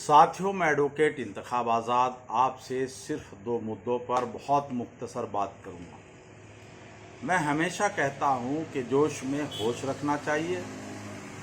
साथियों, मैं एडवोकेट इंतखाब आज़ाद आपसे सिर्फ दो मुद्दों पर बहुत मुख्तसर बात करूंगा। मैं हमेशा कहता हूं कि जोश में होश रखना चाहिए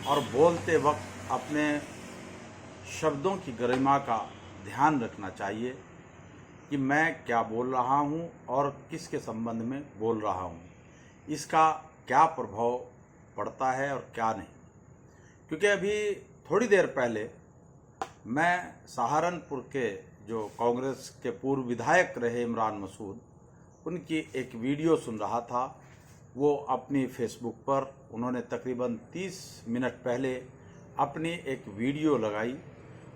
और बोलते वक्त अपने शब्दों की गरिमा का ध्यान रखना चाहिए कि मैं क्या बोल रहा हूं और किसके संबंध में बोल रहा हूं, इसका क्या प्रभाव पड़ता है और क्या नहीं। क्योंकि अभी थोड़ी देर पहले मैं सहारनपुर के जो कांग्रेस के पूर्व विधायक रहे इमरान मसूद, उनकी एक वीडियो सुन रहा था। वो अपनी फेसबुक पर उन्होंने तकरीबन 30 मिनट पहले अपनी एक वीडियो लगाई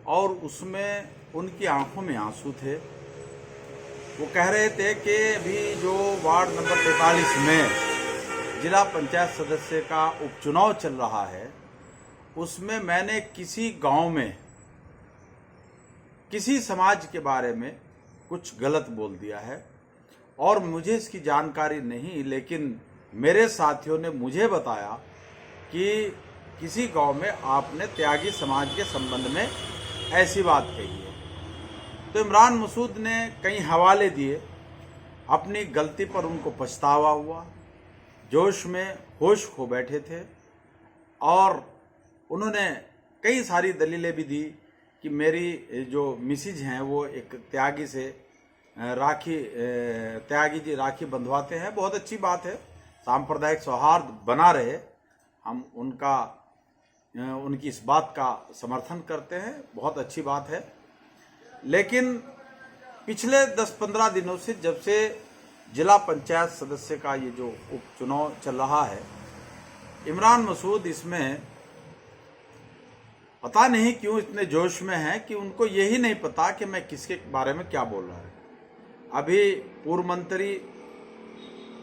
और उसमें उनकी आंखों में आंसू थे। वो कह रहे थे कि अभी जो वार्ड नंबर 43 में जिला पंचायत सदस्य का उपचुनाव चल रहा है, उसमें मैंने किसी गांव में किसी समाज के बारे में कुछ गलत बोल दिया है और मुझे इसकी जानकारी नहीं, लेकिन मेरे साथियों ने मुझे बताया कि किसी गांव में आपने त्यागी समाज के संबंध में ऐसी बात कही है। तो इमरान मसूद ने कई हवाले दिए, अपनी गलती पर उनको पछतावा हुआ, जोश में होश खो बैठे थे और उन्होंने कई सारी दलीलें भी दी कि मेरी जो मिसिज हैं वो एक त्यागी से त्यागी जी राखी बंधवाते हैं। बहुत अच्छी बात है, सांप्रदायिक सौहार्द बना रहे, हम उनकी इस बात का समर्थन करते हैं, बहुत अच्छी बात है। लेकिन पिछले 10-15 दिनों से जब से जिला पंचायत सदस्य का ये जो उपचुनाव चल रहा है, इमरान मसूद इसमें पता नहीं क्यों इतने जोश में हैं कि उनको यही नहीं पता कि मैं किसके बारे में क्या बोल रहा हूं। अभी पूर्व मंत्री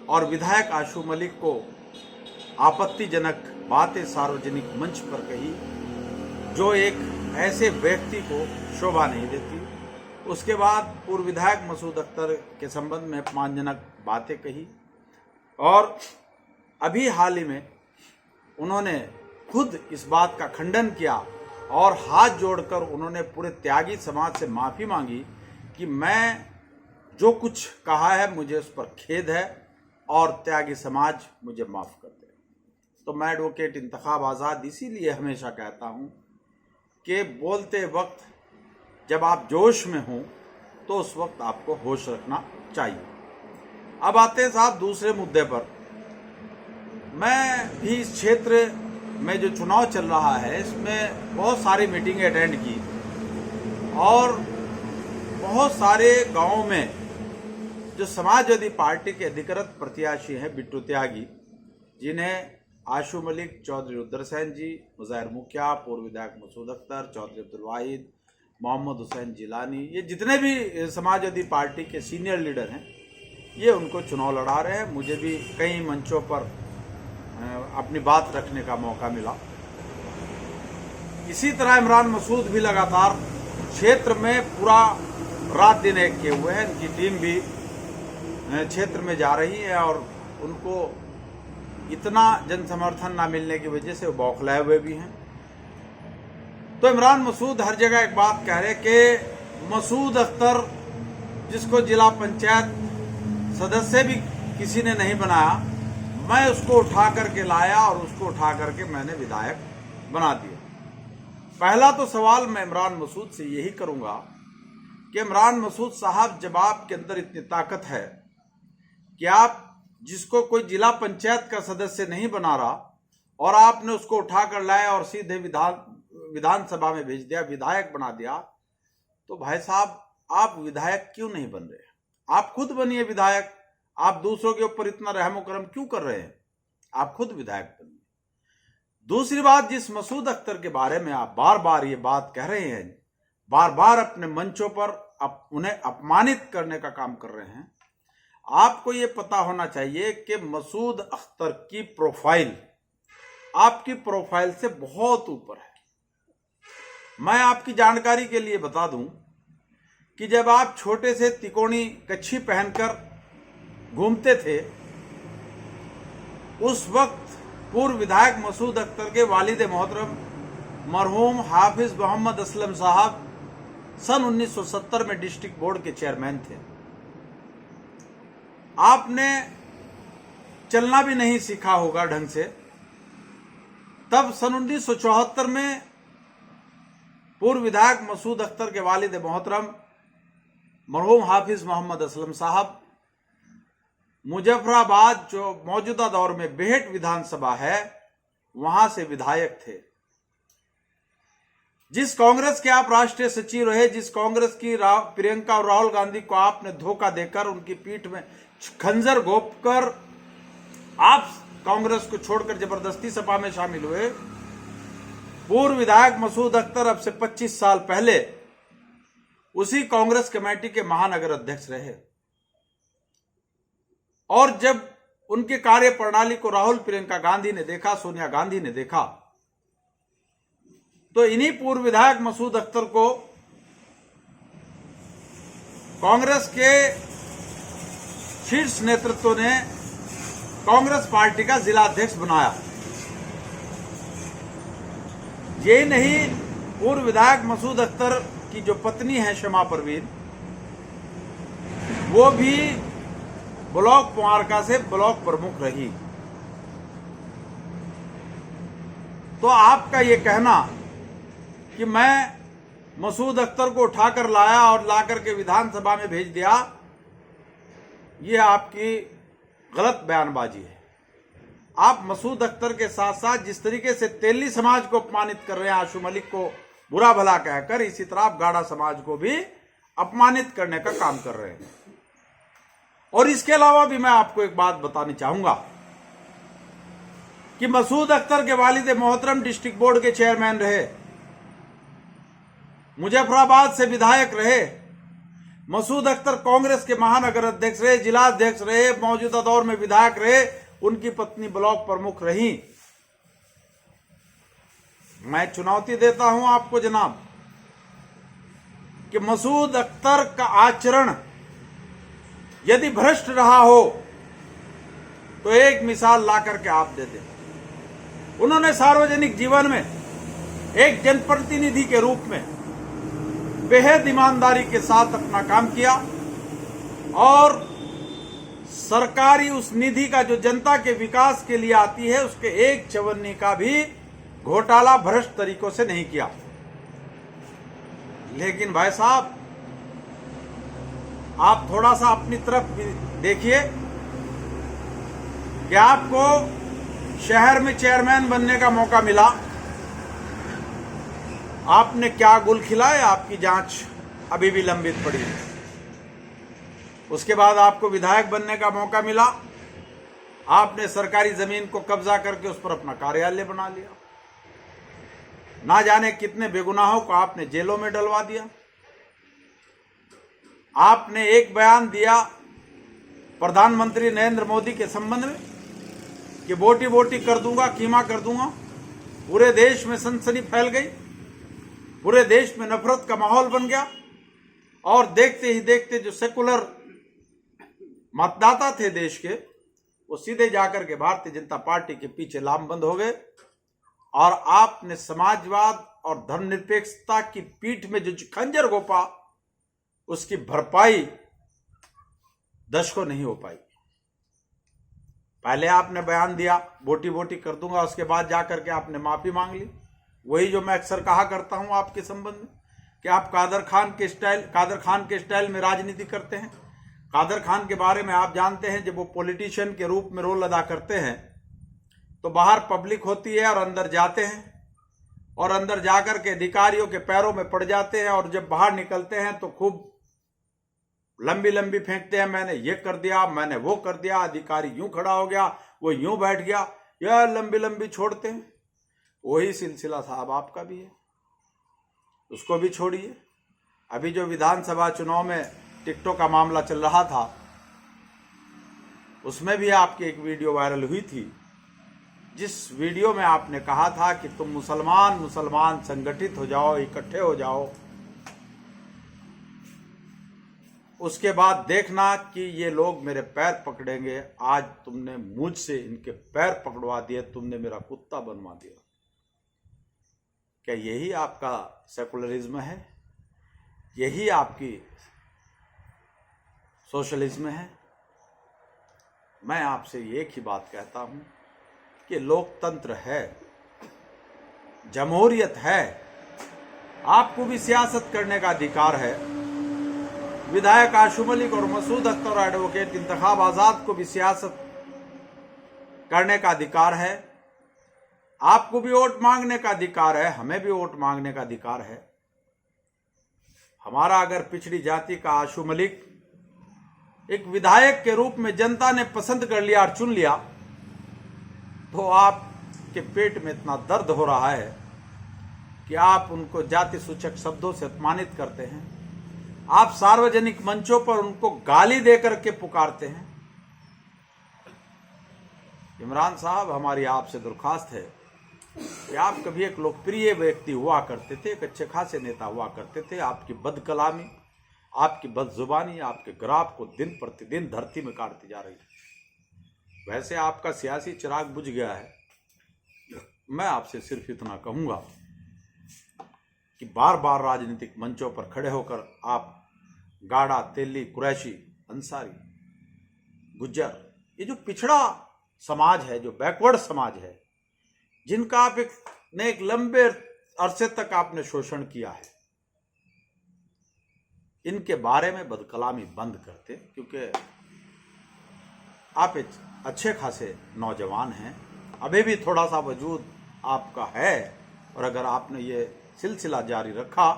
और विधायक आशू मलिक को आपत्तिजनक बातें सार्वजनिक मंच पर कही, जो एक ऐसे व्यक्ति को शोभा नहीं देती। उसके बाद पूर्व विधायक मसूद अख्तर के संबंध में अपमानजनक बातें कही और अभी हाल ही में उन्होंने खुद इस बात का खंडन किया और हाथ जोड़कर उन्होंने पूरे त्यागी समाज से माफ़ी मांगी कि मैं जो कुछ कहा है मुझे उस पर खेद है और त्यागी समाज मुझे माफ़ कर दे। तो मैं एडवोकेट इंतखाब आज़ाद इसीलिए हमेशा कहता हूं कि बोलते वक्त जब आप जोश में हों तो उस वक्त आपको होश रखना चाहिए। अब आते हैं साहब दूसरे मुद्दे पर। मैं भी इस क्षेत्र में जो चुनाव चल रहा है इसमें बहुत सारी मीटिंगें अटेंड की और बहुत सारे गांवों में जो समाजवादी पार्टी के अधिकृत प्रत्याशी हैं बिट्टू त्यागी, जिन्हें आशू मलिक, चौधरी रुद्रसेन जी, मुज़ाहिर मुखिया, पूर्व विधायक मसूद अख्तर, चौधरी अब्दुल वाहिद, मोहम्मद हुसैन जिलानी, ये जितने भी समाजवादी पार्टी के सीनियर लीडर हैं, ये उनको चुनाव लड़ा रहे हैं। मुझे भी कई मंचों पर अपनी बात रखने का मौका मिला। इसी तरह इमरान मसूद भी लगातार क्षेत्र में पूरा रात दिन एक किए हुए हैं। इनकी टीम भी क्षेत्र में जा रही है और उनको इतना जन समर्थन ना मिलने की वजह से वो बौखलाए हुए भी हैं। तो इमरान मसूद हर जगह एक बात कह रहे कि मसूद अख्तर, जिसको जिला पंचायत सदस्य भी किसी ने नहीं बनाया, मैं उसको उठा करके लाया और उसको उठा करके मैंने विधायक बना दिया। पहला तो सवाल मैं इमरान मसूद से यही करूंगा कि इमरान मसूद साहब, जब आपके अंदर इतनी ताकत है कि आप जिसको कोई जिला पंचायत का सदस्य नहीं बना रहा और आपने उसको उठाकर लाया और सीधे विधानसभा में भेज दिया, विधायक बना दिया, तो भाई साहब आप विधायक क्यों नहीं बन रहे? आप खुद बनिए विधायक। आप दूसरों के ऊपर इतना रहमो करम क्यों कर रहे हैं? आप खुद विधायक बनिए। दूसरी बात, जिस मसूद अख्तर के बारे में आप बार बार ये बात कह रहे हैं, बार बार अपने मंचों पर उन्हें अपमानित करने का काम कर रहे हैं, आपको ये पता होना चाहिए कि मसूद अख्तर की प्रोफाइल आपकी प्रोफाइल से बहुत ऊपर है। मैं आपकी जानकारी के लिए बता दूं कि जब आप छोटे से तिकोनी कच्छी पहनकर घूमते थे, उस वक्त पूर्व विधायक मसूद अख्तर के वालिद मोहतरम मरहूम हाफिज मोहम्मद असलम साहब सन 1970 में डिस्ट्रिक्ट बोर्ड के चेयरमैन थे। आपने चलना भी नहीं सीखा होगा ढंग से। तब सन 1974 में पूर्व विधायक मसूद अख्तर के वालिद मोहतरम मरहूम हाफिज मोहम्मद असलम साहब मुजफ्फराबाद, जो मौजूदा दौर में बेहट विधानसभा है, वहां से विधायक थे। जिस कांग्रेस के आप राष्ट्रीय सचिव रहे, जिस कांग्रेस की प्रियंका और राहुल गांधी को आपने धोखा देकर उनकी पीठ में खंजर घोंपकर आप कांग्रेस को छोड़कर जबरदस्ती सपा में शामिल हुए, पूर्व विधायक मसूद अख्तर अब से 25 साल पहले उसी कांग्रेस कमेटी के महानगर अध्यक्ष रहे। और जब उनके कार्य प्रणाली को राहुल प्रियंका गांधी ने देखा, सोनिया गांधी ने देखा, तो इन्हीं पूर्व विधायक मसूद अख्तर को कांग्रेस के शीर्ष नेतृत्व ने कांग्रेस पार्टी का जिला अध्यक्ष बनाया। यही नहीं, पूर्व विधायक मसूद अख्तर की जो पत्नी है शमा परवीन, वो भी ब्लॉक कुमारका से ब्लॉक प्रमुख रही। तो आपका ये कहना कि मैं मसूद अख्तर को उठाकर लाया और लाकर के विधानसभा में भेज दिया, ये आपकी गलत बयानबाजी है। आप मसूद अख्तर के साथ साथ जिस तरीके से तेली समाज को अपमानित कर रहे हैं, आशू मलिक को बुरा भला कहकर, इसी तरह आप गाड़ा समाज को भी अपमानित करने का काम कर रहे हैं। और इसके अलावा भी मैं आपको एक बात बतानी चाहूंगा कि मसूद अख्तर के वालिद मोहतरम डिस्ट्रिक्ट बोर्ड के चेयरमैन रहे, मुजफ्फराबाद से विधायक रहे, मसूद अख्तर कांग्रेस के महानगर अध्यक्ष रहे, जिला अध्यक्ष रहे, मौजूदा दौर में विधायक रहे, उनकी पत्नी ब्लॉक प्रमुख रही। मैं चुनौती देता हूं आपको जनाब कि मसूद अख्तर का आचरण यदि भ्रष्ट रहा हो तो एक मिसाल ला करके आप दे दें। उन्होंने सार्वजनिक जीवन में एक जनप्रतिनिधि के रूप में बेहद ईमानदारी के साथ अपना काम किया और सरकारी उस निधि का जो जनता के विकास के लिए आती है, उसके एक चवन्नी का भी घोटाला भ्रष्ट तरीकों से नहीं किया। लेकिन भाई साहब, आप थोड़ा सा अपनी तरफ देखिए कि आपको शहर में चेयरमैन बनने का मौका मिला, आपने क्या गुल खिलाए, आपकी जांच अभी भी लंबित पड़ी है। उसके बाद आपको विधायक बनने का मौका मिला, आपने सरकारी जमीन को कब्जा करके उस पर अपना कार्यालय बना लिया। ना जाने कितने बेगुनाहों को आपने जेलों में डलवा दिया। आपने एक बयान दिया प्रधानमंत्री नरेंद्र मोदी के संबंध में कि बोटी बोटी कर दूंगा, कीमा कर दूंगा। पूरे देश में सनसनी फैल गई, पूरे देश में नफरत का माहौल बन गया और देखते ही देखते जो सेकुलर मतदाता थे देश के, वो सीधे जाकर के भारतीय जनता पार्टी के पीछे लामबंद हो गए और आपने समाजवाद और धर्मनिरपेक्षता की पीठ में जो खंजर घोंपा, उसकी भरपाई दशकों नहीं हो पाई। पहले आपने बयान दिया बोटी बोटी कर दूंगा, उसके बाद जाकर के आपने माफी मांग ली। वही जो मैं अक्सर कहा करता हूं आपके संबंध में कि आप कादर खान के स्टाइल में राजनीति करते हैं। कादर खान के बारे में आप जानते हैं, जब वो पॉलिटिशियन के रूप में रोल अदा करते हैं तो बाहर पब्लिक होती है और अंदर जाते हैं और अंदर जाकर के अधिकारियों के पैरों में पड़ जाते हैं और जब बाहर निकलते हैं तो खूब लंबी लंबी फेंकते हैं, मैंने ये कर दिया, मैंने वो कर दिया, अधिकारी यूं खड़ा हो गया, वो यूं बैठ गया, यह लंबी लंबी छोड़ते हैं। वही सिलसिला साहब आपका भी है, उसको भी छोड़िए। अभी जो विधानसभा चुनाव में टिकटों का मामला चल रहा था, उसमें भी आपकी एक वीडियो वायरल हुई थी, जिस वीडियो में आपने कहा था कि तुम मुसलमान संगठित हो जाओ, इकट्ठे हो जाओ, उसके बाद देखना कि ये लोग मेरे पैर पकड़ेंगे। आज तुमने मुझसे इनके पैर पकड़वा दिए, तुमने मेरा कुत्ता बनवा दिया। क्या यही आपका सेकुलरिज्म है? यही आपकी सोशलिज्म है। मैं आपसे एक ही बात कहता हूं कि लोकतंत्र है, जमहूरियत है, आपको भी सियासत करने का अधिकार है। विधायक आशू मलिक और मसूद अख्तर और एडवोकेट इंतखाब आजाद को भी सियासत करने का अधिकार है। आपको भी वोट मांगने का अधिकार है, हमें भी वोट मांगने का अधिकार है। हमारा अगर पिछड़ी जाति का आशू मलिक एक विधायक के रूप में जनता ने पसंद कर लिया और चुन लिया, तो आपके पेट में इतना दर्द हो रहा है कि आप उनको जाति सूचक शब्दों से अपमानित करते हैं। आप सार्वजनिक मंचों पर उनको गाली देकर के पुकारते हैं। इमरान साहब, हमारी आपसे दरख्वास्त है कि आप कभी एक लोकप्रिय व्यक्ति हुआ करते थे, एक अच्छे खासे नेता हुआ करते थे। आपकी बदकलामी, आपकी बदजुबानी आपके ग्राफ को दिन प्रतिदिन धरती में काटती जा रही है। वैसे आपका सियासी चिराग बुझ गया है। मैं आपसे सिर्फ इतना कहूंगा कि बार बार राजनीतिक मंचों पर खड़े होकर आप गाड़ा, तेली, कुरैशी, अंसारी, गुज्जर, ये जो पिछड़ा समाज है, जो बैकवर्ड समाज है, जिनका आप एक लंबे अरसे तक आपने शोषण किया है, इनके बारे में बदकलामी बंद करते, क्योंकि आप एक अच्छे खासे नौजवान हैं, अभी भी थोड़ा सा वजूद आपका है, और अगर आपने ये सिलसिला जारी रखा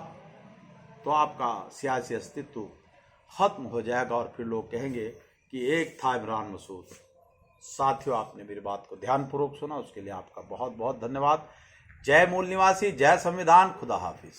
तो आपका सियासी अस्तित्व खत्म हो जाएगा और फिर लोग कहेंगे कि एक था इमरान मसूद। साथियों, आपने मेरी बात को ध्यानपूर्वक सुना, उसके लिए आपका बहुत बहुत धन्यवाद। जय मूल निवासी, जय संविधान, खुदा हाफिज।